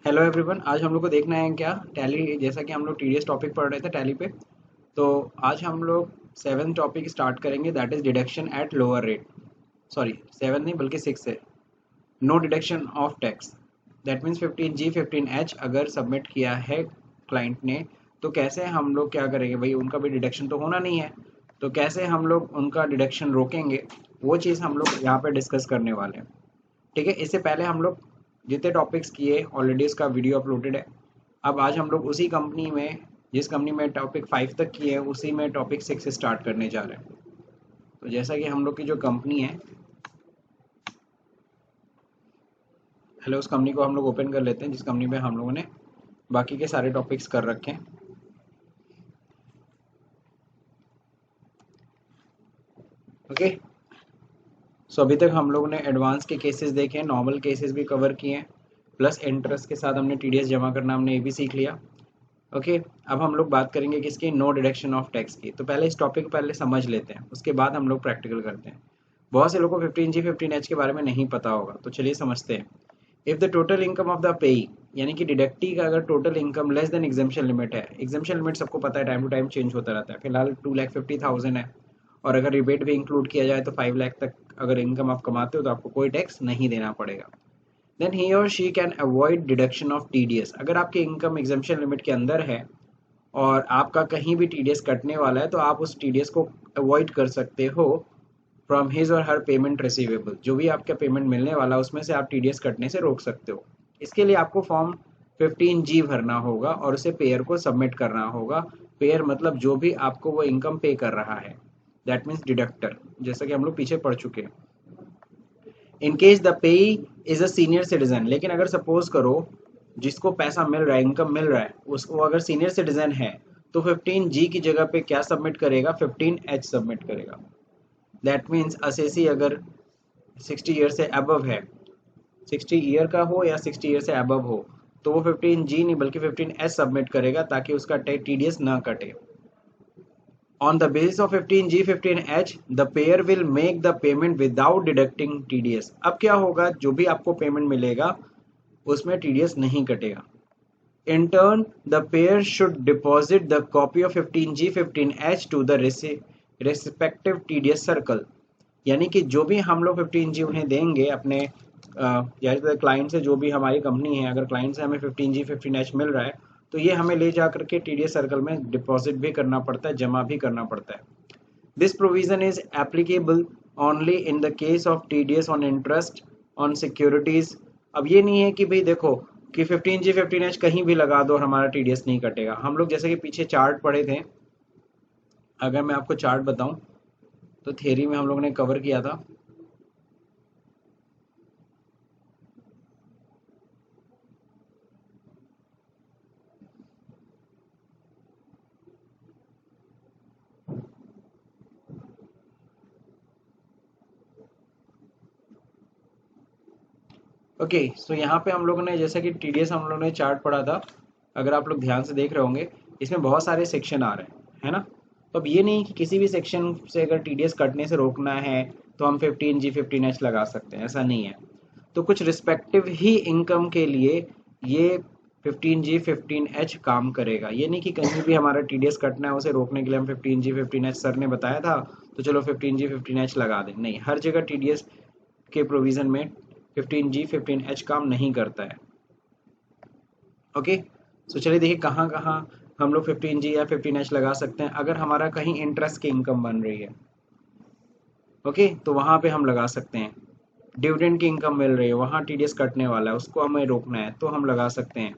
Hello everyone, आज हम लोग को देखना है क्या टैली। जैसा कि हम लोग टीडीएस टॉपिक पढ़ रहे थे टैली पे, तो आज हम लोग 7th टॉपिक स्टार्ट करेंगे, that is deduction at lower rate. Sorry, 7 नहीं बल्कि 6 है। No deduction of tax, that means 15G 15H अगर सबमिट किया है क्लाइंट ने, तो कैसे हम लोग क्या करेंगे भाई, उनका भी डिडक्शन तो होना नहीं है, तो कैसे हम लोग उनका डिडक्शन रोकेंगे, वो चीज़ हम लोग यहाँ पे डिस्कस करने वाले हैं। ठीक है, इससे पहले हम लोग जितने टॉपिक्स किए ऑलरेडी उसका वीडियो अपलोडेड है। अब आज हम लोग उसी कंपनी में, जिस कंपनी में टॉपिक 5 तक किए हैं, उसी में टॉपिक 6 स्टार्ट करने जा रहे हैं। तो जैसा कि हम लोग की जो कंपनी है, हेलो, उस कंपनी को हम लोग ओपन कर लेते हैं जिस कंपनी में हम लोगों ने बाकी के सारे टॉपिक्स कर रखे हैं। ओके, सो अभी तक हम लोगों ने एडवांस के केसेस देखे हैं, नॉर्मल केसेस भी कवर किए हैं, प्लस इंटरेस्ट के साथ हमने टीडीएस जमा करना हमने ये भी सीख लिया। ओके, अब हम लोग बात करेंगे किसकी, नो डिडक्शन ऑफ टैक्स की। तो पहले इस टॉपिक को पहले समझ लेते हैं, उसके बाद हम लोग प्रैक्टिकल करते हैं। बहुत से लोगों को 15G 15H के बारे में नहीं पता होगा, तो चलिए समझते हैं। If the total income of the पेई, यानी कि डिडक्टी का अगर total income less than exemption limit है, एग्जाम्पशन लिमिट सबको पता है टाइम टू टाइम चेंज होता रहता है, फिलहाल 2,50,000 है, और अगर रिबेट भी इंक्लूड किया जाए तो 5 लाख तक अगर इनकम आप कमाते हो तो आपको कोई टैक्स नहीं देना पड़ेगा। देन ही और she can avoid deduction of TDS. अगर आपकी इनकम एग्जाम्पशन लिमिट के अंदर है और आपका कहीं भी टीडीएस कटने वाला है, तो आप उस टीडीएस को अवॉइड कर सकते हो फ्रॉम हिज और हर पेमेंट रिसीवेबल। जो भी आपका पेमेंट मिलने वाला उसमें से आप टीडीएस कटने से रोक सकते हो। इसके लिए आपको फॉर्म 15G भरना होगा और उसे पेयर को सबमिट करना होगा। पेयर मतलब जो भी आपको वो इनकम पे कर रहा है, दैट मीन्स डिडक्टर, जैसा कि हम लोग पीछे पढ़ चुके हैं। In case the pay is a senior citizen, लेकिन अगर सपोज करो जिसको पैसा मिल रहा है, इनकम मिल रहा है, उसको अगर सीनियर सिटीजन है, तो 15G की जगह पे क्या सबमिट करेगा, 15H सबमिट करेगा। दैट मीन्स असेसी अगर 60 ईयर से अबव है, 60 ईयर का हो या 60 ईयर से अबव हो, तो वो 15G नहीं बल्कि 15H सबमिट करेगा ताकि उसका टीडीएस ना कटे। On the basis of 15G 15H, the payer will make the payment without deducting TDS। अब क्या होगा, जो भी आपको पेमेंट मिलेगा उसमें TDS नहीं कटेगा। In turn, the payer should deposit the copy of 15G 15H to the respective TDS circle। यानी कि जो भी हम लोग 15G उन्हें देंगे अपने यानी क्लाइंट से, जो भी हमारी कंपनी है, अगर क्लाइंट से हमें 15G 15H मिल रहा है, तो ये हमें ले जा करके टीडीएस सर्कल में डिपॉजिट भी करना पड़ता है, जमा भी करना पड़ता है। This provision is applicable only in the case of TDS on interest on securities. अब ये नहीं है कि भाई देखो कि 15G 15H कहीं भी लगा दो और हमारा टीडीएस नहीं कटेगा। हम लोग जैसे कि पीछे चार्ट पढ़े थे, अगर मैं आपको चार्ट बताऊं तो थियरी में हम लोग ने कवर किया था। ओके, सो यहाँ पे हम लोगों ने जैसा कि टीडीएस हम लोगों ने चार्ट पढ़ा था, अगर आप लोग ध्यान से देख रहे होंगे, इसमें बहुत सारे सेक्शन आ रहे हैं, है ना। तो अब ये नहीं कि किसी भी सेक्शन से अगर टीडीएस कटने से रोकना है तो हम 15G 15H लगा सकते हैं, ऐसा नहीं है। तो कुछ रिस्पेक्टिव ही इनकम के लिए ये 15G 15H काम करेगा। ये नहीं कि कहीं भी हमारा टीडीएस कटना है उसे रोकने के लिए हम 15G 15H, सर ने बताया था तो चलो 15G 15H लगा दें, नहीं, हर जगह टीडीएस के प्रोविजन में 15G 15H काम नहीं करता है। ओके, सो चलिए देखिए कहाँ कहाँ हम लोग 15G या 15H लगा सकते हैं। अगर हमारा कहीं इंटरेस्ट की इनकम बन रही है, ओके, तो वहाँ पे हम लगा सकते हैं। डिविडेंड की इनकम मिल रही है, वहाँ टीडीएस कटने वाला है, उसको हमें रोकना है तो हम लगा सकते हैं,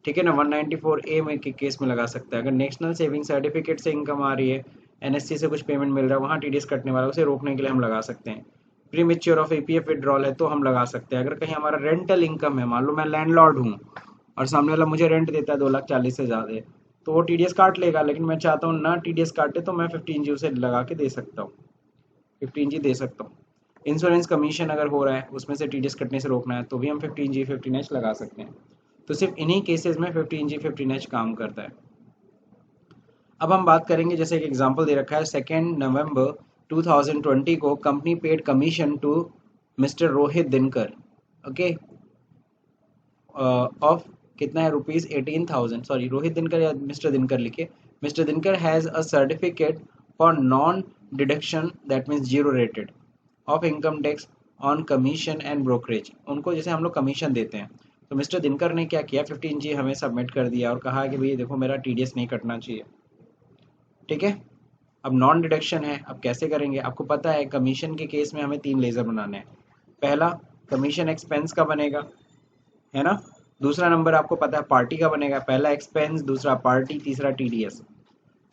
ठीक है ना। 194A में के केस में लगा सकते हैं। अगर नेशनल सेविंग सर्टिफिकेट से इनकम आ रही है, एनएससी से कुछ पेमेंट मिल रहा है, वहाँ टीडीएस कटने वाला है, उसे रोकने के लिए हम लगा सकते हैं। Pre mature of EPF withdrawal है तो हम लगा सकते हैं। अगर कहीं हमारा रेंटल इनकम है, मान लो मैं लैंडलॉर्ड हूँ और सामने वाला मुझे रेंट देता है 2,40,000 से ज़्यादा, तो वो टीडीएस काट लेगा, लेकिन मैं चाहता हूँ ना टीडीएस काटे, तो मैं 15G उसे लगा के दे सकता हूँ, 15G दे सकता हूँ। इंश्योरेंस कमीशन अगर हो रहा है उसमें से टीडीएस कटने से रोकना है तो भी हम 15G 15H लगा सकते हैं। तो सिर्फ इन्हीं केसेस में 15G 15H काम करता है। अब हम बात करेंगे, जैसे एक एग्जांपल दे रखा है, 2 नवंबर 2020 को company paid commission to mister Rohit Dinkar. Okay, of कितना है ₹18,000, सॉरी रोहित दिनकर या मिस्टर दिनकर लिखे, mister Dinkar has a certificate for non deduction that means zero rated of income tax on commission and brokerage. उनको जैसे हम लोग कमीशन देते हैं, तो मिस्टर दिनकर ने क्या किया 15G हमें सबमिट कर दिया और कहा कि भाई देखो मेरा TDS नहीं कटना चाहिए। ठीक है, अब नॉन डिडक्शन है, अब कैसे करेंगे? आपको पता है कमीशन के केस में हमें 3 लेज़र बनाने हैं। पहला कमीशन एक्सपेंस का बनेगा, है ना। दूसरा नंबर आपको पता है पार्टी का बनेगा, पहला एक्सपेंस, दूसरा पार्टी, तीसरा TDS।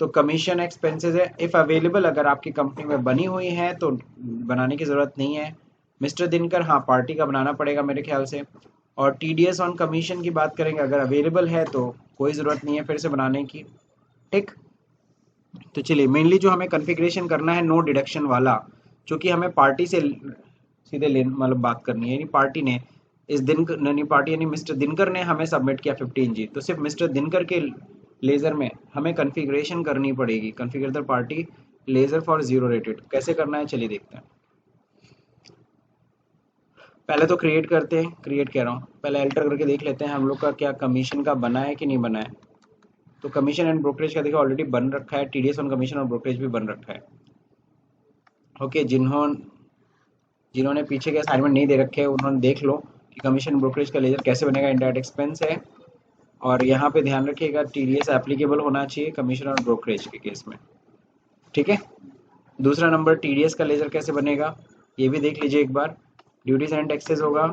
तो कमीशन एक्सपेंसेस है इफ़ अवेलेबल, अगर आपकी कंपनी में बनी हुई है तो बनाने की ज़रूरत नहीं है। मिस्टर दिनकर हाँ पार्टी का बनाना पड़ेगा मेरे ख्याल से। और TDS ऑन कमीशन की बात करेंगे, अगर अवेलेबल है तो कोई ज़रूरत नहीं है फिर से बनाने की। ठीक, तो चलिए मेनली जो हमें कॉन्फ़िगरेशन करना है नो डिडक्शन वाला, क्योंकि हमें पार्टी से सीधे ले मतलब बात करनी है, यानी पार्टी ने इस दिन नहीं पार्टी यानी मिस्टर दिनकर ने हमें सबमिट किया 15G, तो सिर्फ मिस्टर दिनकर के लेज़र में हमें कॉन्फ़िगरेशन करनी पड़ेगी। Configure the party laser for zero rated, कैसे करना है चलिए देखते हैं। पहले तो क्रिएट करते हैं, क्रिएट कह रहा हूँ, पहले एल्टर करके देख लेते हैं हम लोग का क्या कमीशन का बना है कि नहीं बना है। तो कमीशन एंड ब्रोकरेज का देखो ऑलरेडी बन रखा है, TDS ऑन कमीशन और ब्रोकरेज भी बन रखा है। ओके, जिन्होंने पीछे के असाइनमेंट नहीं दे रखे हैं उन्होंने देख लो कि कमीशन ब्रोकरेज का लेजर कैसे बनेगा। इनडायरेक्ट एक्सपेंस है, और यहाँ पे ध्यान रखिएगा TDS एप्लीकेबल होना चाहिए कमीशन और ब्रोकरेज के केस में। ठीक है, दूसरा नंबर TDS का लेजर कैसे बनेगा ये भी देख लीजिए एक बार। ड्यूटीज एंड टैक्सेस होगा,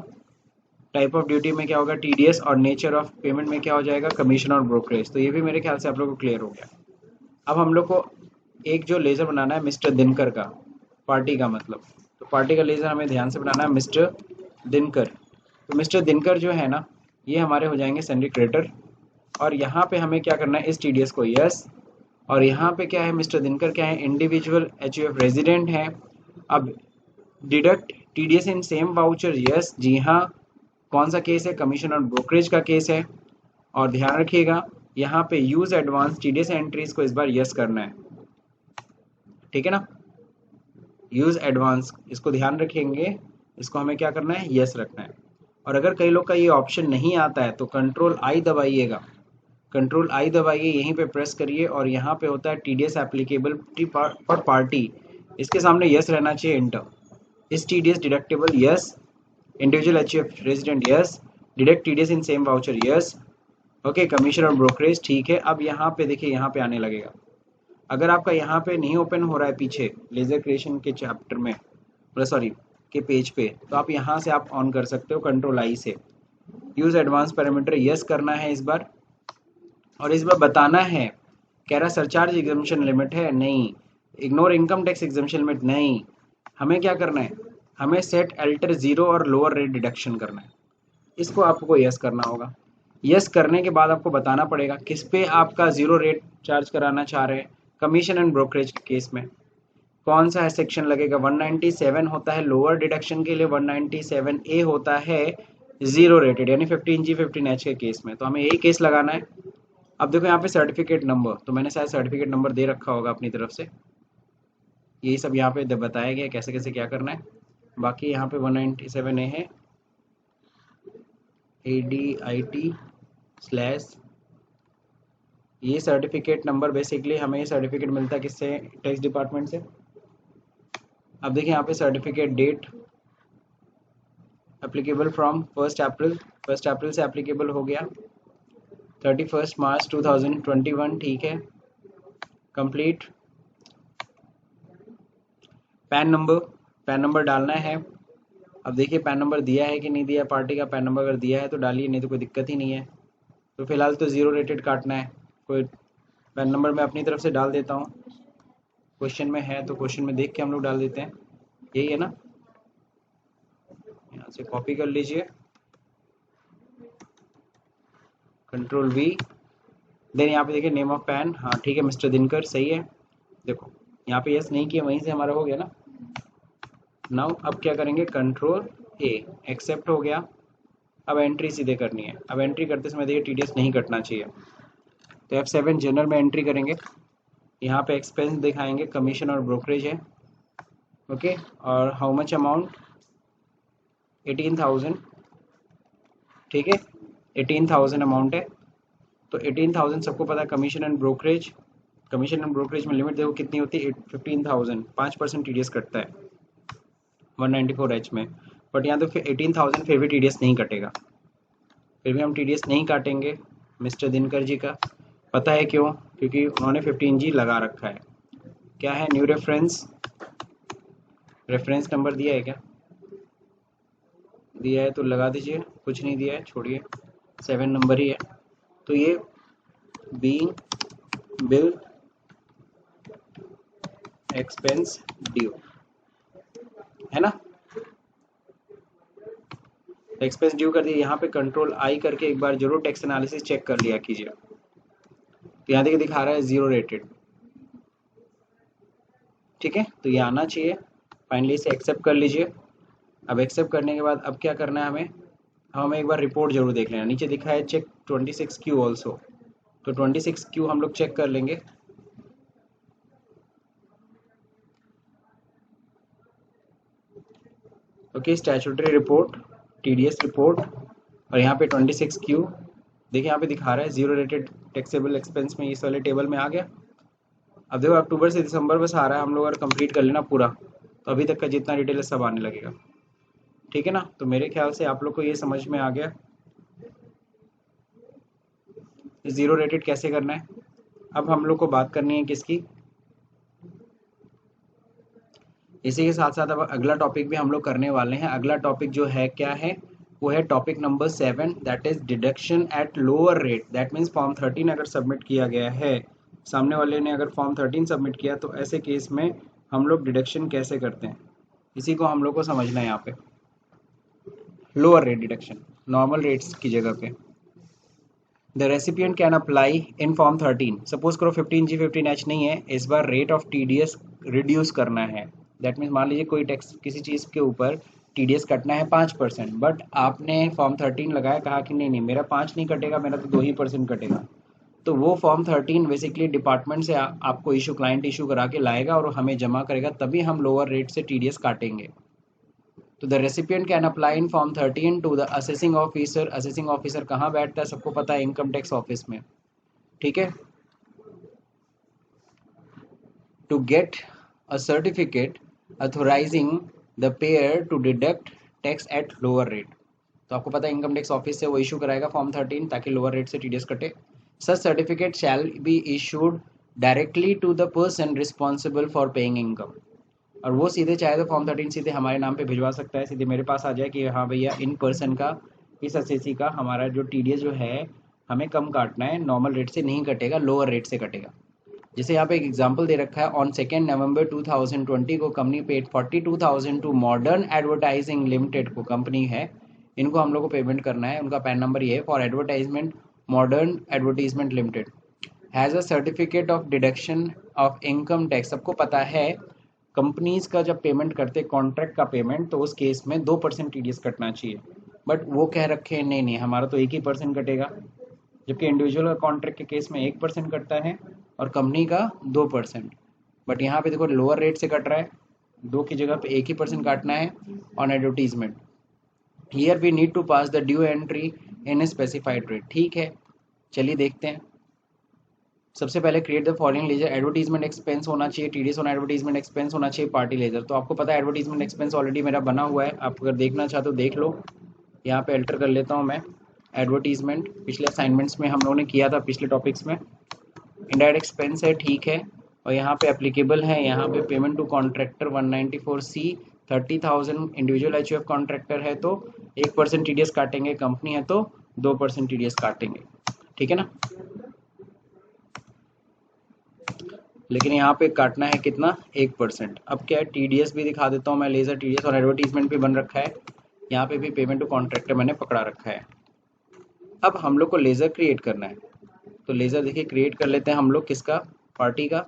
टाइप ऑफ ड्यूटी में क्या होगा TDS, और नेचर ऑफ पेमेंट में क्या हो जाएगा कमीशन और ब्रोकरेज। तो ये भी मेरे ख्याल से आप लोग को क्लियर हो गया। अब हम लोग को एक जो लेजर बनाना है मिस्टर दिनकर का, पार्टी का मतलब, तो पार्टी का लेजर हमें ध्यान से बनाना है मिस्टर दिनकर। तो मिस्टर दिनकर जो है ना ये हमारे हो जाएंगे सैलरी क्रेडिटर, और यहाँ पे हमें क्या करना है इस TDS को यस, और यहाँ पे क्या है मिस्टर दिनकर क्या है इंडिविजुअल HUF रेजिडेंट है। अब deduct TDS in same voucher yes, जी हाँ, कौन सा केस है कमीशन और ब्रोकरेज का केस है। और ध्यान रखिएगा यहाँ पे यूज एडवांस TDS एंट्रीज को इस बार यस करना है। ठीक है ना, यूज एडवांस इसको ध्यान रखेंगे, इसको हमें क्या करना है यस रखना है। और अगर कई लोग का ये ऑप्शन नहीं आता है तो कंट्रोल आई दबाइएगा, कंट्रोल आई दबाइए, यहीं पे प्रेस करिए और यहाँ पे होता है TDS एप्लीकेबिलिटी फॉर पार्टी, इसके सामने यस रहना चाहिए इंटर। इस TDS deductible yes, individual HUF resident yes, deduct TDS in same voucher yes, okay, commission और ब्रोकरेज ठीक है। अब यहाँ पे देखिए यहाँ पे आने लगेगा, अगर आपका यहाँ पे नहीं ओपन हो रहा है पीछे लेजर क्रिएशन के चैप्टर में सॉरी के पेज पे, तो आप यहाँ से आप ऑन कर सकते हो कंट्रोल आई से। यूज एडवांस पैरामीटर यस करना है इस बार, और इस बार बताना है, कह रहा सरचार्ज एग्जामिशन लिमिट है नहीं, ignore income tax exemption limit नहीं, हमें क्या करना है हमें सेट अल्टर जीरो और लोअर रेट डिडक्शन करना है। इसको आपको यस करना होगा। यस करने के बाद आपको बताना पड़ेगा किस पे आपका जीरो रेट चार्ज कराना चाह रहे हैं, कमीशन एंड ब्रोकरेज के केस में कौन सा है सेक्शन लगेगा। 197 होता है लोअर डिडक्शन के लिए, 197A होता है जीरो रेटेड यानी 15G 15H के केस में, तो हमें यही केस लगाना है। अब देखो यहाँ पे सर्टिफिकेट नंबर, तो मैंने शायद सर्टिफिकेट नंबर दे रखा होगा अपनी तरफ से, यही सब यहाँ पे बताया गया कैसे कैसे क्या करना है। बाकी यहाँ पे 197A है ADIT/, ये सर्टिफिकेट नंबर बेसिकली हमें ये सर्टिफिकेट मिलता है किससे, टैक्स डिपार्टमेंट से। अब देखिए यहाँ पे सर्टिफिकेट डेट एप्लीकेबल फ्रॉम 1 अप्रैल, 1 अप्रैल से एप्लीकेबल हो गया, 31 मार्च 2021 ठीक है, कंप्लीट। पैन नंबर डालना है। अब देखिए पैन नंबर दिया है कि नहीं दिया, पार्टी का पैन नंबर अगर दिया है तो डालिए, नहीं तो कोई दिक्कत ही नहीं है। तो फिलहाल तो जीरो रेटेड काटना है, कोई पैन नंबर मैं अपनी तरफ से डाल देता हूँ, क्वेश्चन में है तो क्वेश्चन में देख के हम लोग डाल देते हैं, यही है ना, यहाँ से कॉपी कर लीजिए, कंट्रोल V, देन यहाँ पे देखिए नेम ऑफ पैन, हाँ ठीक है मिस्टर दिनकर सही है। देखो यहाँ पे यस नहीं किया, वहीं से हमारा हो गया ना। नाउ अब क्या करेंगे कंट्रोल A, एक्सेप्ट हो गया। अब एंट्री सीधे करनी है, अब एंट्री करते समय देखिए TDS नहीं कटना चाहिए, तो F7 जनरल में एंट्री करेंगे, यहाँ पे एक्सपेंस दिखाएंगे कमीशन और ब्रोकरेज है, ओके, और हाउ मच अमाउंट 18,000 ठीक है। 18,000 अमाउंट है। तो 18,000 सबको पता है commission and brokerage, commission and brokerage में लिमिट देखो कितनी होती है 15,000, 5% TDS कटता है 194H में। बट यहाँ तो फिर 18,000 फिर भी TDS नहीं कटेगा, फिर भी हम TDS नहीं काटेंगे मिस्टर दिनकर जी का। पता है क्यों? क्योंकि उन्होंने 15G लगा रखा है। क्या है न्यू रेफरेंस, रेफरेंस नंबर दिया है क्या? दिया है तो लगा दीजिए, कुछ नहीं दिया है छोड़िए, 7 नंबर ही है। तो ये बीइंग बिल एक्सपेंस ड्यू है ना, एक्सपेंस ड्यू कर दिया। यहाँ पे कंट्रोल आई करके एक बार जरूर टैक्स एनालिसिस चेक कर लिया कीजिए। तो यहाँ देखिए दिखा रहा है 0 रेटेड, ठीक है, तो ये आना चाहिए। फाइनली इसे एक्सेप्ट कर लीजिए। अब एक्सेप्ट करने के बाद अब क्या करना है हमें एक बार रिपोर्ट जरूर देख लेना। नीचे दिखा है चेक 26Q ऑल्सो, तो 26Q हम लोग चेक कर लेंगे। Okay, statutory report, TDS report, और यहाँ पे 26Q देखिए यहाँ पे दिखा रहा है 0 रेटेड टैक्सेबल एक्सपेंस में, इस वाले टेबल में आ गया। अब देखो अक्टूबर से दिसंबर बस आ रहा है, हम लोग अगर कंप्लीट कर लेना पूरा तो अभी तक का जितना डिटेल है सब आने लगेगा, ठीक है ना। तो मेरे ख्याल से आप लोग को ये समझ में आ गया 0 रेटेड कैसे करना है। अब हम लोग को बात करनी है किसकी, इसी के साथ साथ अब अगला टॉपिक भी हम लोग करने वाले हैं। अगला टॉपिक जो है क्या है, वो है topic number 7, that is deduction at lower rate. That means form 13 अगर सबमिट किया गया है, सामने वाले ने अगर फॉर्म 13 सबमिट किया, तो ऐसे केस में हम लोग डिडक्शन कैसे करते हैं, इसी को हम लोग को समझना है। यहाँ पे lower rate deduction, normal rates की जगह पे the recipient can apply in form 13। Suppose करो 15G 15H नहीं है, इस बार रेट ऑफ TDS रिड्यूस करना है। दैट मीन्स मान लीजिए कोई टैक्स किसी चीज़ के ऊपर TDS कटना है 5%, बट आपने फॉर्म 13 लगाया, कहा कि नहीं नहीं मेरा 5 नहीं कटेगा, मेरा तो 2% कटेगा। तो वो फॉर्म 13 बेसिकली डिपार्टमेंट से आपको इशू, क्लाइंट इशू करा के लाएगा और हमें जमा करेगा, तभी हम लोअर रेट से TDS काटेंगे। तो the recipient can apply in form 13 to the assessing officer. Assessing officer कहाँ बैठता है सबको पता है, इनकम टैक्स ऑफिस में, ठीक है। To get a certificate authorizing the payer to deduct tax at lower rate. तो आपको पता है इनकम टैक्स ऑफिस से वो इशू कराएगा फॉर्म 13 ताकि लोअर रेट से TDS कटे। Such certificate shall be issued directly to the person responsible for paying income. और वो सीधे चाहे तो फॉर्म 13 सीधे हमारे नाम पे भिजवा सकता है, सीधे मेरे पास आ जाए कि हाँ भैया इन पर्सन का, इस असेसी का हमारा जो TDS जो है हमें कम काटना है, नॉर्मल रेट से नहीं कटेगा, लोअर रेट से कटेगा। जैसे यहाँ पे एक एग्जांपल दे रखा है, ऑन 2 नवंबर 2020 को company paid 42,000 to modern advertising limited को, कंपनी है, इनको हम लोग को पेमेंट करना है। उनका पैन नंबर ये है, for advertisement modern advertisement limited has a certificate of deduction of income tax. सबको पता है कंपनीज का जब पेमेंट करते कॉन्ट्रैक्ट का पेमेंट, तो उस केस में 2% TDS कटना चाहिए, बट वो कह रखे हैं नहीं नहीं हमारा तो 1% कटेगा, जबकि इंडिविजुअल का कॉन्ट्रैक्ट के केस में 1% कटता है और कंपनी का 2%। बट यहाँ पे देखो लोअर रेट से कट रहा है, 2 की जगह पे 1% काटना है on advertisement. Here we need to pass the due entry in a specified rate. ठीक है, चलिए देखते हैं। सबसे पहले create the following ledger, advertisement expense होना चाहिए, TDS ऑन एडवर्टीजमेंट एक्सपेंस होना चाहिए, पार्टी लेजर। तो आपको पता है एडवर्टीजमेंट एक्सपेंस ऑलरेडी मेरा बना हुआ है, आप अगर देखना चाहते हो देख लो। यहाँ पे अल्टर कर लेता हूँ मैं एडवर्टीजमेंट, पिछले असाइनमेंट्स में हम लोगों ने किया था, पिछले टॉपिक्स में। इनडायरेक्ट एक्सपेंस है, ठीक है, और यहाँ पे एप्लीकेबल है, यहाँ पे payment to contractor 194C 30,000 individual HUF contractor है तो 1% TDS काटेंगे, कंपनी है तो 2% TDS काटेंगे, ठीक है ना। लेकिन यहाँ पे काटना है कितना, 1%। अब क्या है, TDS भी दिखा देता हूँ मैं, लेजर TDS और एडवर्टीजमेंट भी बन रखा है, यहाँ पे भी पेमेंट टू कॉन्ट्रैक्टर मैंने पकड़ा रखा है। अब हम लोग को लेजर क्रिएट करना है, तो लेजर देखिए क्रिएट कर लेते हैं हम लोग, किसका, पार्टी का।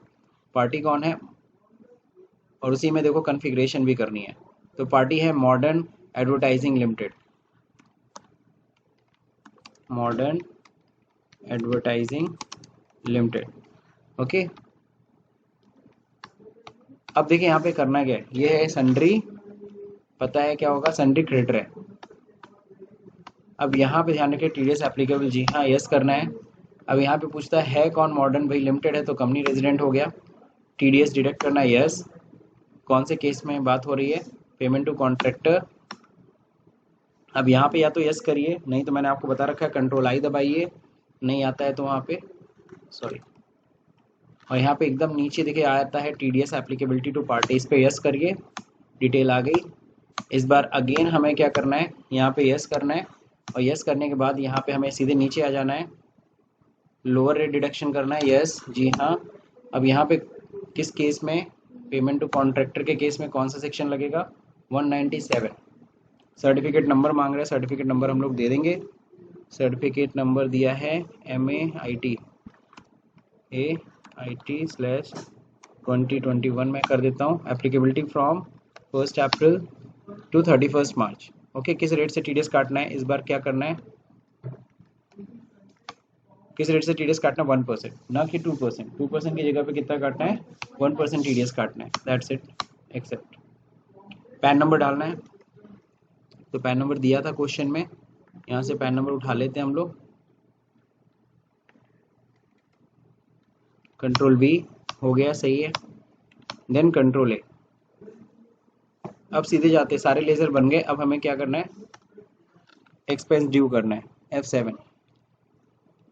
पार्टी कौन है, और उसी में देखो कॉन्फ़िगरेशन भी करनी है। तो पार्टी है modern advertising limited, modern advertising limited, okay. अब देखिए यहाँ पे करना क्या है, ये है सन्ड्री, पता है क्या होगा, सन्ड्री क्रेडिटर है, अब यहाँ पे ध्यान रखिए TDS एप्लीकेबल, जी हाँ यस करना है। अब यहाँ पे पूछता है कौन मॉडर्न, भाई लिमिटेड है तो कंपनी रेजिडेंट हो गया। TDS डिडक्ट करना है यस। कौन से केस में बात हो रही है, पेमेंट टू कॉन्ट्रैक्टर। अब यहाँ पे या तो यस करिए, नहीं तो मैंने आपको बता रखा है कंट्रोल आई दबाइए, नहीं आता है तो वहाँ पे सॉरी। और यहाँ पे एकदम नीचे देखिए आता है TDS एप्लीकेबिलिटी टू पार्टी, इस पे यस करिए, डिटेल आ गई। इस बार अगेन हमें क्या करना है, यहाँ पे यस करना है, और यस करने के बाद यहाँ पे हमें सीधे नीचे आ जाना है, लोअर रेट डिडक्शन करना है यस, जी हाँ। अब यहाँ पे किस केस में, पेमेंट टू कॉन्ट्रैक्टर के केस में कौन सा सेक्शन लगेगा, 197। सर्टिफिकेट नंबर मांग रहे हैं, सर्टिफिकेट नंबर हम लोग दे देंगे। सर्टिफिकेट नंबर दिया है MAIT/2021 में कर देता हूँ। Applicability from 1 April to 31 March. Okay, किस रेट से TDS काटना है, इस बार क्या करना है, किस रेट से TDS काटना है, 1%, ना कि 2%। 2% की जगह पे कितना काटना है, 1% TDS काटना है, that's it, except. PAN number डालना है, तो पैन नंबर दिया था क्वेश्चन में, यहाँ से पैन नंबर उठा लेते हैं हम लोग, कंट्रोल V हो गया, सही है। Then control A। अब सीधे जाते, सारे लेजर बन गए। अब हमें क्या करना है, एक्सपेंस ड्यू करना है, F7।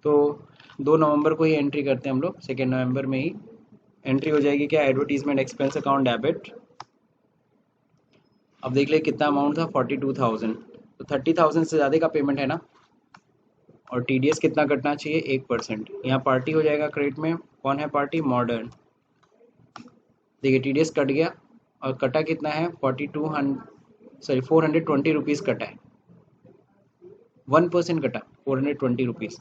तो 2 नवंबर को ही एंट्री करते हैं हम लोग, 2 नवंबर में ही एंट्री हो जाएगी। क्या, एडवर्टीजमेंट एक्सपेंस अकाउंट डेबिट। अब देख ले कितना अमाउंट था, 42,000, तो 30,000 से ज़्यादा का पेमेंट है ना, और TDS कितना कटना चाहिए, 1%। यहाँ पार्टी हो जाएगा क्रेडिट में, कौन है पार्टी, मॉडर्न। देखिए TDS कट गया, और कटा कितना है, 420 रुपीज़ कटा है, 1% कटा, 420 रुपीज़।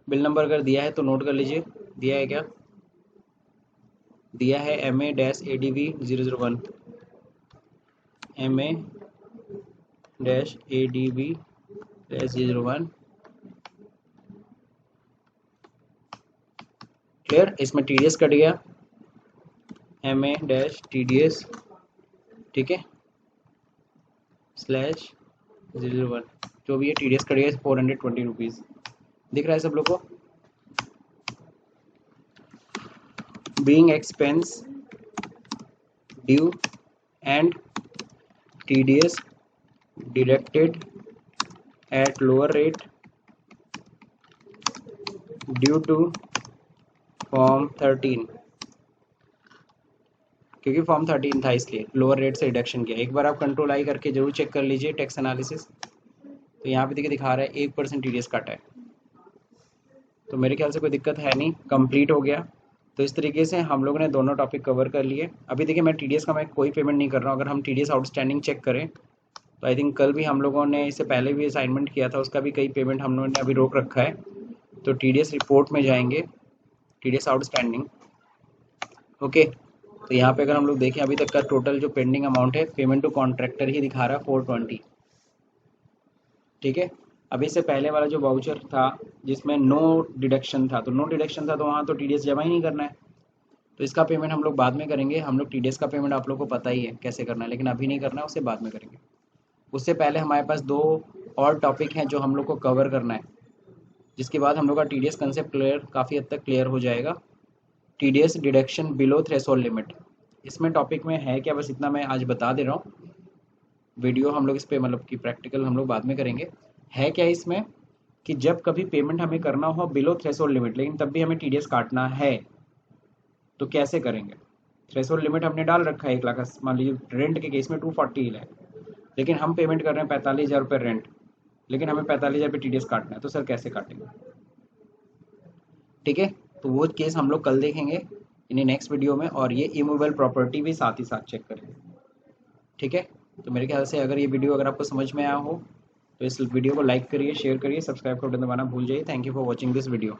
बिल नंबर अगर दिया है तो नोट कर लीजिए, दिया है क्या, दिया है MA-ADV 001, MA-ADV-001, क्लियर। इसमें TDS कट गया, MA-TDS, ठीक है, /001, जो भी है TDS कट गया, 420 रुपीज़। दिख रहा है सब लोग को, being expense due and TDS deducted at lower rate due to form 13, क्योंकि फॉर्म 13 था इसलिए लोअर रेट से रिडक्शन किया। एक बार आप कंट्रोल आई करके जरूर चेक कर लीजिए टैक्स एनालिसिस। तो यहाँ पे देखिए दिखा रहा है 1% TDS काटा है, तो मेरे ख्याल से कोई दिक्कत है नहीं, कंप्लीट हो गया। तो इस तरीके से हम लोगों ने दोनों टॉपिक कवर कर लिए। अभी देखिए मैं TDS का मैं कोई पेमेंट नहीं कर रहा हूँ। अगर हम TDS आउटस्टैंडिंग चेक करें तो आई थिंक कल भी हम लोगों ने इससे पहले भी असाइनमेंट किया था, उसका भी कई पेमेंट हम लोगों ने अभी रोक रखा है। तो TDS रिपोर्ट में जाएंगे, TDS आउटस्टैंडिंग, ओके। तो यहाँ पे अगर हम लोग देखें अभी तक का टोटल जो पेंडिंग अमाउंट है, पेमेंट टू कॉन्ट्रैक्टर ही दिखा रहा है 420, ठीक है। अभी से पहले वाला जो वाउचर था जिसमें नो डिडक्शन था, तो नो डिडक्शन था तो वहाँ तो TDS जमा ही नहीं करना है, तो इसका पेमेंट हम लोग बाद में करेंगे। हम लोग TDS का पेमेंट आप लोग को पता ही है कैसे करना है, लेकिन अभी नहीं करना है, उसे बाद में करेंगे। उससे पहले हमारे पास 2 और टॉपिक हैं जो हम लोग को कवर करना है, जिसके बाद हम लोग का TDS कंसेप्ट क्लियर, काफ़ी हद तक क्लियर हो जाएगा। TDS deduction below threshold limit, इसमें टॉपिक में है क्या, बस इतना मैं आज बता दे रहा हूँ। वीडियो हम लोग इस पे मतलब कि प्रैक्टिकल हम लोग बाद में करेंगे। है क्या इसमें कि जब कभी पेमेंट हमें करना हो बिलो थ्रेशोल्ड लिमिट, लेकिन तब भी हमें TDS काटना है, तो कैसे करेंगे। थ्रेशोल्ड लिमिट हमने डाल रखा है 1 लाख, मान लीजिए रेंट के केस में 240 है, लेकिन हम पेमेंट कर रहे हैं 45,000 रुपये रेंट, लेकिन हमें 45,000 रुपये TDS काटना है, तो सर कैसे काटेंगे, ठीक है। तो वो केस हम लोग कल देखेंगे इन्हीं नेक्स्ट वीडियो में, और ये इमूवेबल प्रॉपर्टी भी साथ ही साथ चेक करेंगे, ठीक है। तो मेरे ख्याल से अगर ये वीडियो अगर आपको समझ में आया हो तो इस वीडियो को लाइक करिए, शेयर करिए, सब्सक्राइब का बटन दबाना भूल जाइए। Thank you for watching this video.